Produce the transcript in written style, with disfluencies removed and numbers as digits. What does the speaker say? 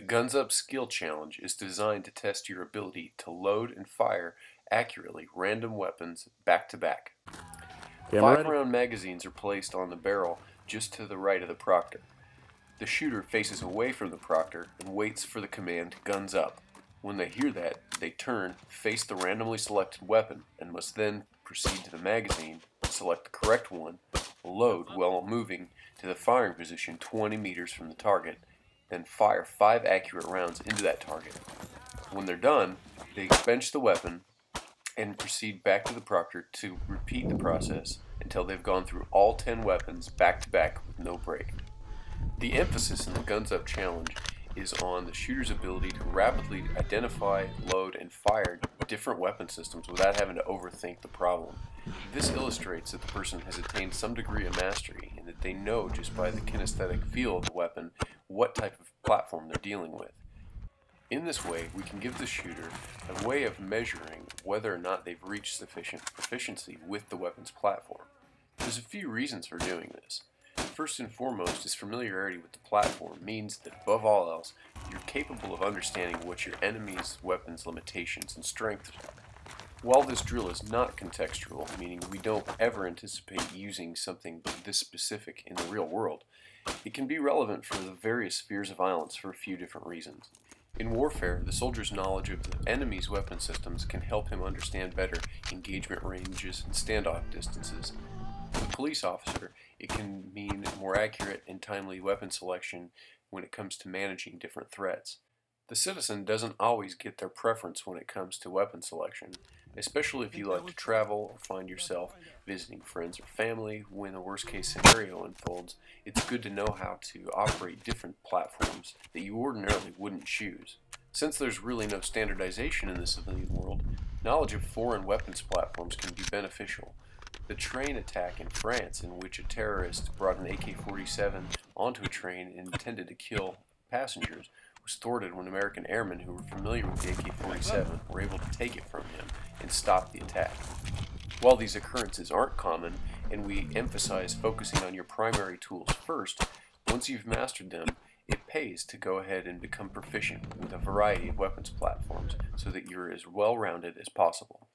The Guns Up Skill Challenge is designed to test your ability to load and fire accurately random weapons back to back. Camera ready? 5-round magazines are placed on the barrel just to the right of the proctor. The shooter faces away from the proctor and waits for the command "Guns Up." When they hear that, they turn, face the randomly selected weapon, and must then proceed to the magazine, select the correct one, load while moving to the firing position 20 meters from the target, then fire 5 accurate rounds into that target. When they're done, they expunge the weapon and proceed back to the proctor to repeat the process until they've gone through all 10 weapons back to back with no break. The emphasis in the Guns Up Challenge is on the shooter's ability to rapidly identify, load, and fire different weapon systems without having to overthink the problem. This illustrates that the person has attained some degree of mastery and that they know just by the kinesthetic feel of the weapon what type of platform they're dealing with. In this way, we can give the shooter a way of measuring whether or not they've reached sufficient proficiency with the weapon's platform. There's a few reasons for doing this. First and foremost is familiarity with the platform means that above all else, you're capable of understanding what your enemy's weapon's limitations and strengths are. While this drill is not contextual, meaning we don't ever anticipate using something this specific in the real world, it can be relevant for the various spheres of violence for a few different reasons. In warfare, the soldier's knowledge of the enemy's weapon systems can help him understand better engagement ranges and standoff distances. For the police officer, it can mean more accurate and timely weapon selection when it comes to managing different threats. The citizen doesn't always get their preference when it comes to weapon selection, especially if you like to travel or find yourself visiting friends or family. When a worst-case scenario unfolds, it's good to know how to operate different platforms that you ordinarily wouldn't choose. Since there's really no standardization in the civilian world, knowledge of foreign weapons platforms can be beneficial. The train attack in France, in which a terrorist brought an AK-47 onto a train and intended to kill passengers, was thwarted when American airmen who were familiar with the AK-47 were able to take it from him and stop the attack. While these occurrences aren't common, and we emphasize focusing on your primary tools first, once you've mastered them, it pays to go ahead and become proficient with a variety of weapons platforms so that you're as well-rounded as possible.